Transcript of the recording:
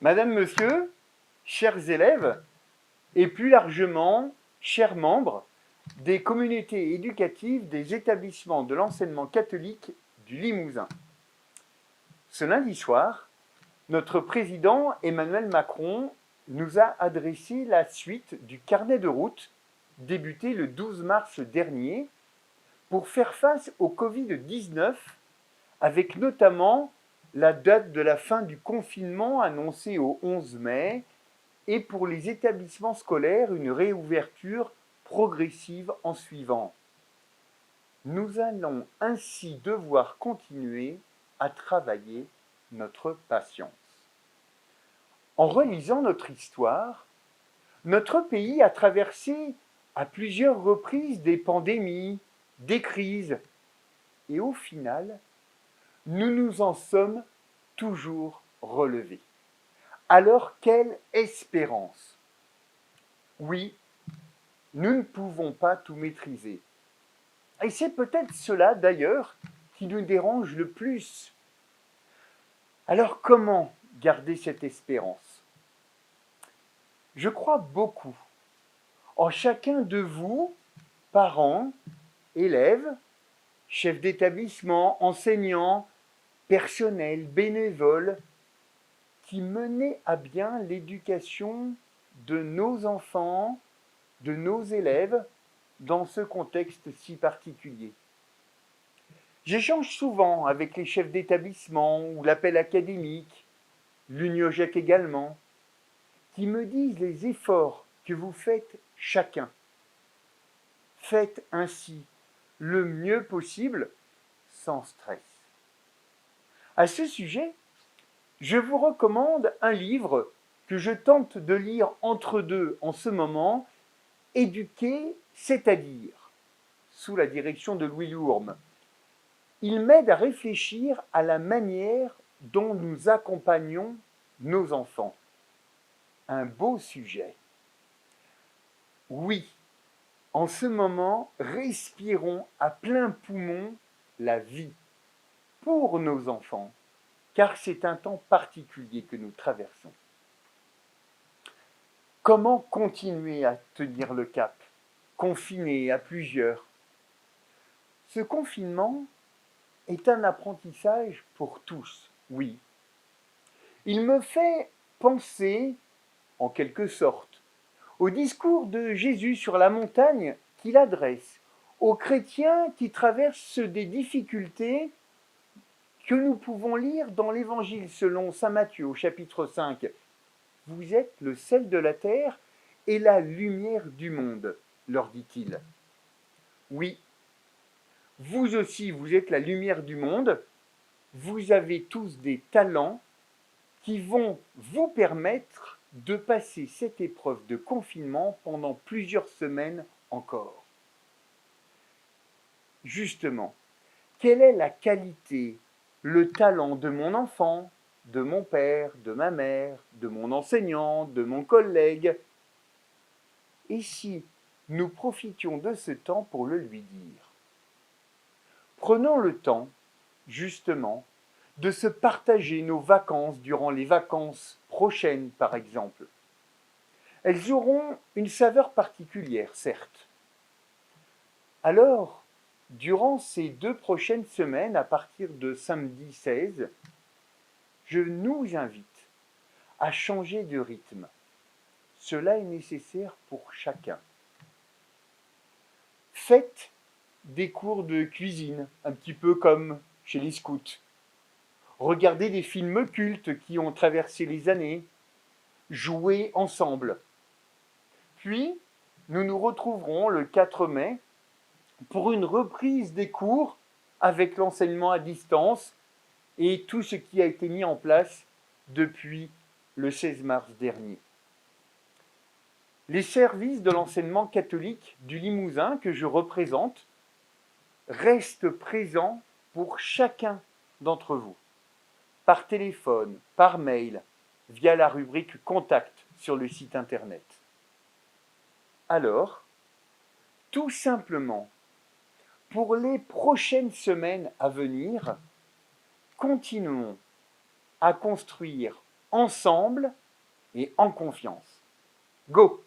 Madame, Monsieur, chers élèves, et plus largement, chers membres des communautés éducatives des établissements de l'enseignement catholique du Limousin. Ce lundi soir, notre président Emmanuel Macron nous a adressé la suite du carnet de route débuté le 12 mars dernier pour faire face au Covid-19 avec notamment la date de la fin du confinement annoncée au 11 mai et pour les établissements scolaires une réouverture progressive en suivant. Nous allons ainsi devoir continuer à travailler notre patience. En relisant notre histoire, notre pays a traversé à plusieurs reprises des pandémies, des crises, et au final, nous nous en sommes toujours relevés. Alors quelle espérance! Oui, nous ne pouvons pas tout maîtriser. Et c'est peut-être cela d'ailleurs qui nous dérange le plus. Alors comment garder cette espérance? Je crois beaucoup en chacun de vous, parents, élèves, chefs d'établissement, enseignants, personnels, bénévoles, qui menez à bien l'éducation de nos enfants, de nos élèves, dans ce contexte si particulier. J'échange souvent avec les chefs d'établissement ou l'appel académique, l'UNIOGEC également, qui me disent les efforts que vous faites chacun. Faites ainsi le mieux possible, sans stress. À ce sujet, je vous recommande un livre que je tente de lire entre deux en ce moment, Éduquer, c'est-à-dire, sous la direction de Louis Lourme. Il m'aide à réfléchir à la manière dont nous accompagnons nos enfants. Un beau sujet. Oui, en ce moment, respirons à plein poumon la vie pour nos enfants, car c'est un temps particulier que nous traversons. Comment continuer à tenir le cap, confinés à plusieurs? Ce confinement est un apprentissage pour tous, oui. Il me fait penser, en quelque sorte, au discours de Jésus sur la montagne qu'il adresse aux chrétiens qui traversent des difficultés que nous pouvons lire dans l'Évangile selon saint Matthieu au chapitre 5. Vous êtes le sel de la terre et la lumière du monde, leur dit-il. Oui, vous aussi, vous êtes la lumière du monde, vous avez tous des talents qui vont vous permettre de passer cette épreuve de confinement pendant plusieurs semaines encore. Justement, quelle est la qualité, le talent de mon enfant, de mon père, de ma mère, de mon enseignant, de mon collègue? Et si nous profitions de ce temps pour le lui dire? Prenons le temps, justement, de se partager nos vacances durant les vacances prochaines, par exemple. Elles auront une saveur particulière, certes. Alors, durant ces 2 prochaines semaines, à partir de samedi 16, je nous invite à changer de rythme. Cela est nécessaire pour chacun. Faites des cours de cuisine, un petit peu comme chez les scouts. Regardez des films cultes qui ont traversé les années. Jouez ensemble. Puis, nous nous retrouverons le 4 mai pour une reprise des cours avec l'enseignement à distance et tout ce qui a été mis en place depuis le 16 mars dernier. Les services de l'enseignement catholique du Limousin que je représente restent présents pour chacun d'entre vous, par téléphone, par mail, via la rubrique Contact sur le site internet. Alors, tout simplement, pour les prochaines semaines à venir, continuons à construire ensemble et en confiance. Go!